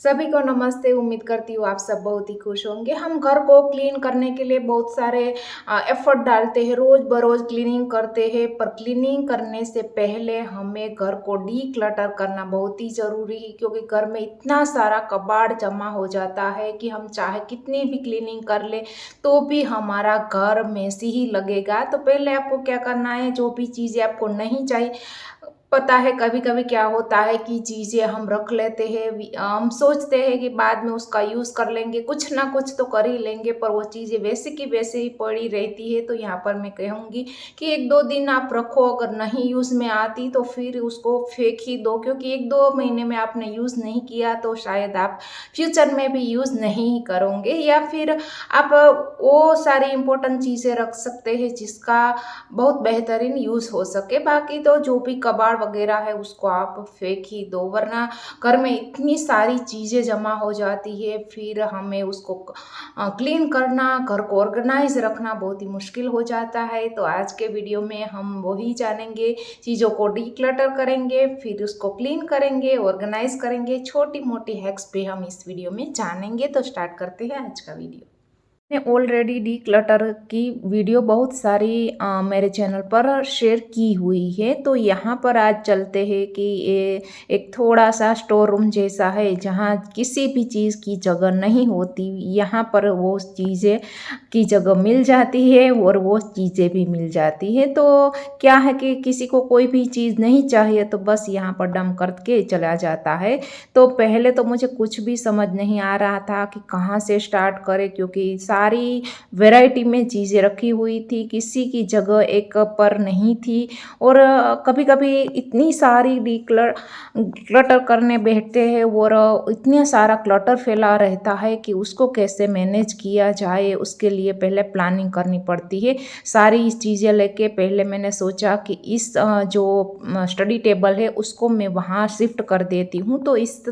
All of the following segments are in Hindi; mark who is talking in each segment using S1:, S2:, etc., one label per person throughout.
S1: सभी को नमस्ते। उम्मीद करती हूँ आप सब बहुत ही खुश होंगे। हम घर को क्लीन करने के लिए बहुत सारे एफर्ट डालते हैं, रोज़ बरोज़ क्लीनिंग करते हैं, पर क्लीनिंग करने से पहले हमें घर को डीक्लटर करना बहुत ही ज़रूरी है, क्योंकि घर में इतना सारा कबाड़ जमा हो जाता है कि हम चाहे कितनी भी क्लीनिंग कर ले तो भी हमारा घर मैसी ही लगेगा। तो पहले आपको क्या करना है, जो भी चीज़ें आपको नहीं चाहिए, पता है कभी कभी क्या होता है कि चीज़ें हम रख लेते हैं, हम सोचते हैं कि बाद में उसका यूज़ कर लेंगे, कुछ ना कुछ तो कर ही लेंगे, पर वो चीज़ें वैसे की वैसे ही पड़ी रहती है। तो यहाँ पर मैं कहूँगी कि एक दो दिन आप रखो, अगर नहीं यूज़ में आती तो फिर उसको फेंक ही दो, क्योंकि एक दो महीने में आपने यूज़ नहीं किया तो शायद आप फ्यूचर में भी यूज़ नहीं करोगे। या फिर आप वो सारी इम्पोर्टेंट चीज़ें रख सकते हैं जिसका बहुत बेहतरीन यूज़ हो सके। बाकी तो जो भी कबाड़ वगैरह है उसको आप फेंक ही दो, वरना घर में इतनी सारी चीज़ें जमा हो जाती है, फिर हमें उसको क्लीन करना, घर को ऑर्गेनाइज रखना बहुत ही मुश्किल हो जाता है। तो आज के वीडियो में हम वही जानेंगे, चीज़ों को डीक्लटर करेंगे, फिर उसको क्लीन करेंगे, ऑर्गेनाइज करेंगे, छोटी मोटी हैक्स भी हम इस वीडियो में जानेंगे। तो स्टार्ट करते हैं आज का वीडियो। मैंने ऑलरेडी डीक्लटर की वीडियो बहुत सारी मेरे चैनल पर शेयर की हुई है। तो यहाँ पर आज चलते हैं कि ये एक थोड़ा सा स्टोर रूम जैसा है, जहाँ किसी भी चीज़ की जगह नहीं होती, यहाँ पर वो चीज़ें की जगह मिल जाती है और वो चीज़ें भी मिल जाती है। तो क्या है कि किसी को कोई भी चीज़ नहीं चाहिए तो बस यहाँ पर डंप करके चला जाता है। तो पहले तो मुझे कुछ भी समझ नहीं आ रहा था कि कहाँ से स्टार्ट करें, क्योंकि सारी वैरायटी में चीज़ें रखी हुई थी, किसी की जगह एक पर नहीं थी। और कभी कभी इतनी सारी क्लटर करने बैठते हैं और इतना सारा क्लटर फैला रहता है कि उसको कैसे मैनेज किया जाए, उसके लिए पहले प्लानिंग करनी पड़ती है। सारी चीज़ें लेके पहले मैंने सोचा कि इस जो स्टडी टेबल है उसको मैं वहाँ शिफ्ट कर देती हूँ, तो इस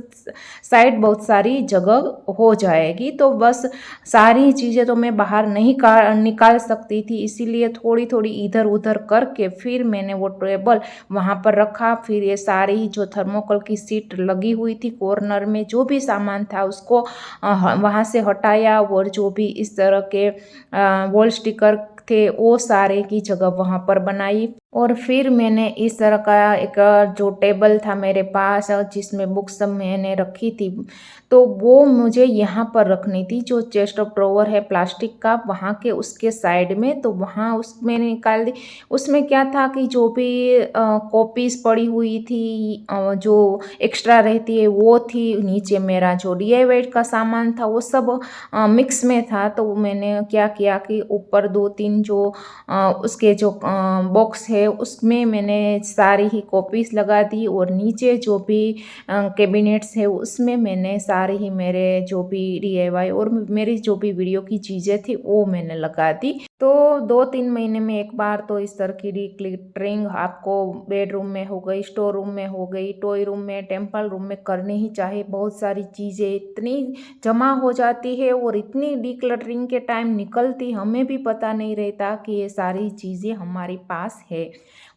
S1: साइड बहुत सारी जगह हो जाएगी। तो बस सारी चीज़ें तो मैं बाहर नहीं निकाल सकती थी, इसीलिए थोड़ी थोड़ी इधर उधर करके फिर मैंने वो टेबल वहाँ पर रखा। फिर ये सारी जो थर्मोकोल की सीट लगी हुई थी कॉर्नर में, जो भी सामान था उसको वहाँ से हटाया, और जो भी इस तरह के वॉल स्टिकर थे वो सारे की जगह वहाँ पर बनाई। और फिर मैंने इस तरह का एक जो टेबल था मेरे पास जिसमें बुक्स सब मैंने रखी थी, तो वो मुझे यहाँ पर रखनी थी। जो चेस्ट ऑफ ड्रॉवर है प्लास्टिक का, वहाँ के उसके साइड में, तो वहाँ उसमें निकाल दी। उसमें क्या था कि जो भी कॉपीज़ पड़ी हुई थी, जो एक्स्ट्रा रहती है वो थी। नीचे मेरा जो DIY का सामान था वो सब मिक्स में था। तो मैंने क्या किया कि ऊपर दो तीन जो उसके जो बॉक्स है उसमें मैंने सारी ही कॉपीज़ लगा दी, और नीचे जो भी कैबिनेट्स है उसमें मैंने सारे ही मेरे जो भी DIY और मेरी जो भी वीडियो की चीज़ें थी वो मैंने लगा दी। तो 2-3 महीने में एक बार तो इस तरह की डीक्लटरिंग आपको बेडरूम में हो गई, स्टोर रूम में हो गई, टॉय रूम में, टेम्पल रूम में करनी ही चाहिए। बहुत सारी चीज़ें इतनी जमा हो जाती है और इतनी डीक्लटरिंग के टाइम निकलती हमें भी पता नहीं रहता कि ये सारी चीज़ें हमारे पास है।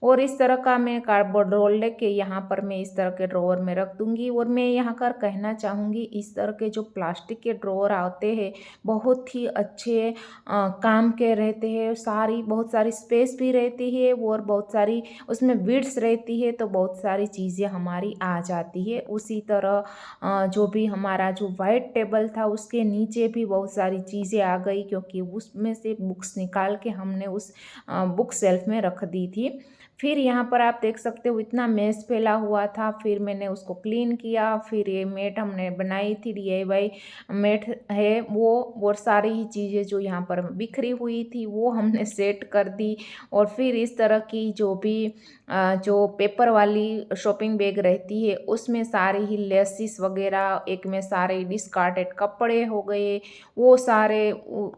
S1: और इस तरह का मैं कार्डबोर्ड रोल लेके यहाँ पर मैं इस तरह के ड्रॉवर में रख दूँगी। और मैं यहाँ कर कहना चाहूँगी, इस तरह के जो प्लास्टिक के ड्रॉवर आते हैं बहुत ही अच्छे काम के रहते हैं। बहुत सारी स्पेस भी रहती है और बहुत सारी उसमें विड्थ रहती है, तो बहुत सारी चीज़ें हमारी आ जाती है। उसी तरह जो भी हमारा जो वाइट टेबल था उसके नीचे भी बहुत सारी चीज़ें आ गई, क्योंकि उसमें से बुक्स निकाल के हमने उस बुक शेल्फ में रख दी थी। फिर यहाँ पर आप देख सकते हो इतना मेस फैला हुआ था। फिर मैंने उसको क्लीन किया। फिर ये मैट हमने बनाई थी, DIY मैट है वो, और सारी ही चीज़ें जो यहाँ पर बिखरी हुई थी वो हमने सेट कर दी। और फिर इस तरह की जो भी जो पेपर वाली शॉपिंग बैग रहती है उसमें सारे ही लेसिस वगैरह, एक में सारे डिस्कार्टेड कपड़े हो गए, वो सारे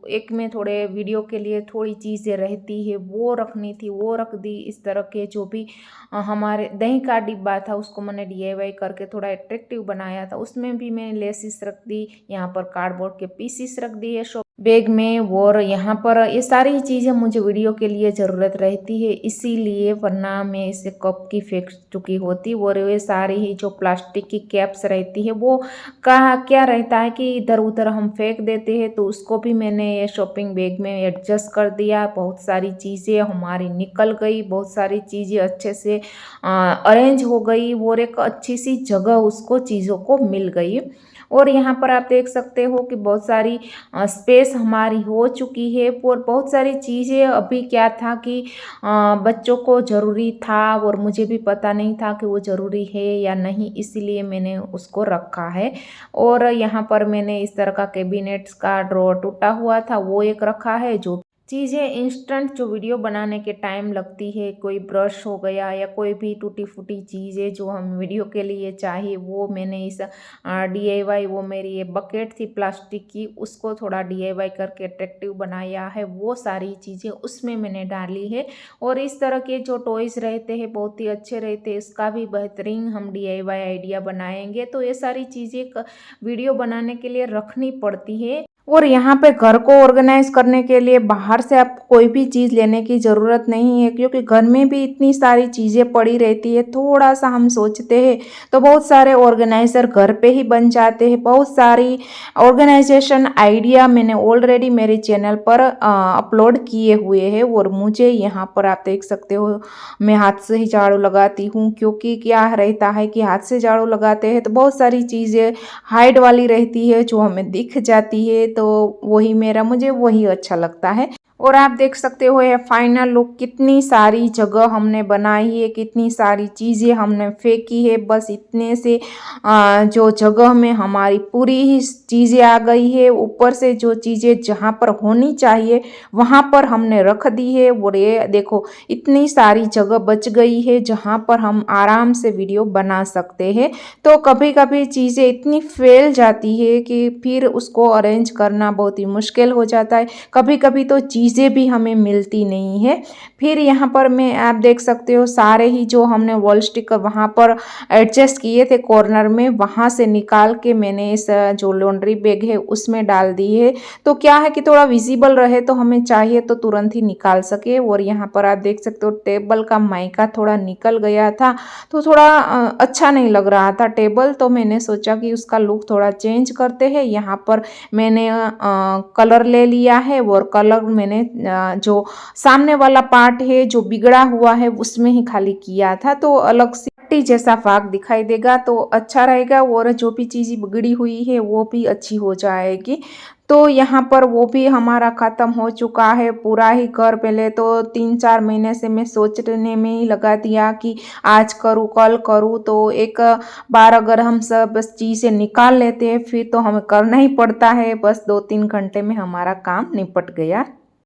S1: एक में थोड़े वीडियो के लिए थोड़ी चीज़ें रहती है वो रखनी थी, वो रख दी। इस तरह के जो भी हमारे दही का डिब्बा था उसको मैंने DIY करके थोड़ा अट्रैक्टिव बनाया था, उसमें भी मैंने लेसिस रख दी। यहाँ पर कार्डबोर्ड के पीसीस रख दिए बैग में। और यहाँ पर ये सारी चीज़ें मुझे वीडियो के लिए ज़रूरत रहती है, इसीलिए वरना मैं इसे कब की फेंक चुकी होती। और ये सारी ही जो प्लास्टिक की कैप्स रहती है वो कहाँ क्या रहता है कि इधर उधर हम फेंक देते हैं, तो उसको भी मैंने ये शॉपिंग बैग में एडजस्ट कर दिया। बहुत सारी चीज़ें हमारी निकल गई, बहुत सारी चीज़ें अच्छे से अरेंज हो गई और एक अच्छी सी जगह उसको चीज़ों को मिल गई। और यहाँ पर आप देख सकते हो कि बहुत सारी स्पेस हमारी हो चुकी है। और बहुत सारी चीज़ें अभी क्या था कि बच्चों को ज़रूरी था और मुझे भी पता नहीं था कि वो ज़रूरी है या नहीं, इसीलिए मैंने उसको रखा है। और यहाँ पर मैंने इस तरह का कैबिनेट्स का ड्रॉर टूटा हुआ था वो एक रखा है। जो चीज़ें इंस्टेंट जो वीडियो बनाने के टाइम लगती है, कोई ब्रश हो गया या कोई भी टूटी फूटी चीज़ें जो हम वीडियो के लिए चाहिए, वो मैंने इस DIY, वो मेरी ये बकेट थी प्लास्टिक की, उसको थोड़ा DIY करके अट्रैक्टिव बनाया है। वो सारी चीज़ें उसमें मैंने डाली है। और इस तरह के जो टॉयज़ रहते हैं बहुत ही अच्छे रहते हैं, इसका भी बेहतरीन हम DIY आइडिया बनाएंगे। तो ये सारी चीज़ें वीडियो बनाने के लिए रखनी पड़ती है। और यहाँ पे घर को ऑर्गेनाइज करने के लिए बाहर से आपको कोई भी चीज़ लेने की ज़रूरत नहीं है, क्योंकि घर में भी इतनी सारी चीज़ें पड़ी रहती है। थोड़ा सा हम सोचते हैं तो बहुत सारे ऑर्गेनाइज़र घर पे ही बन जाते हैं। बहुत सारी ऑर्गेनाइजेशन आइडिया मैंने ऑलरेडी मेरे चैनल पर अपलोड किए हुए हैं। और मुझे यहाँ पर आप देख सकते हो मैं हाथ से ही झाड़ू लगाती हूँ, क्योंकि क्या रहता है कि हाथ से झाड़ू लगाते हैं तो बहुत सारी चीज़ें हाइड वाली रहती है जो हमें दिख जाती है, तो वही मेरा मुझे वही अच्छा लगता है। और आप देख सकते हो ये फाइनल लुक, कितनी सारी जगह हमने बनाई है, कितनी सारी चीज़ें हमने फेंकी है, बस इतने से जो जगह में हमारी पूरी ही चीज़ें आ गई है। ऊपर से जो चीज़ें जहाँ पर होनी चाहिए वहाँ पर हमने रख दी है। और ये देखो इतनी सारी जगह बच गई है जहाँ पर हम आराम से वीडियो बना सकते हैं। तो कभी कभी चीज़ें इतनी फैल जाती है कि फिर उसको अरेंज करना बहुत ही मुश्किल हो जाता है। कभी कभी तो चीज़ें भी हमें मिलती नहीं है। फिर यहाँ पर मैं आप देख सकते हो सारे ही जो हमने वॉल स्टिकर वहाँ पर एडजस्ट किए थे कॉर्नर में, वहाँ से निकाल के मैंने इस जो लॉन्ड्री बैग है उसमें डाल दी है। तो क्या है कि थोड़ा विजिबल रहे, तो हमें चाहिए तो तुरंत ही निकाल सके। और यहाँ पर आप देख सकते हो टेबल का माइका थोड़ा निकल गया था, तो थोड़ा अच्छा नहीं लग रहा था टेबल, तो मैंने सोचा कि उसका लुक थोड़ा चेंज करते हैं। यहाँ पर मैंने कलर ले लिया है और कलर मैंने जो सामने वाला पार्ट है जो बिगड़ा हुआ है उसमें ही खाली किया था, तो अलग से पट्टी जैसा फाग दिखाई देगा तो अच्छा रहेगा। और जो भी चीज़ बिगड़ी हुई है वो भी अच्छी हो जाएगी। तो यहाँ पर वो भी हमारा ख़त्म हो चुका है पूरा ही घर। पहले तो 3-4 महीने से मैं सोचने में ही लगा दिया कि आज करूँ कल करूँ, तो एक बार अगर हम सब बस चीज़ें निकाल लेते हैं फिर तो हमें करना ही पड़ता है। बस 2-3 घंटे में हमारा काम निपट गया।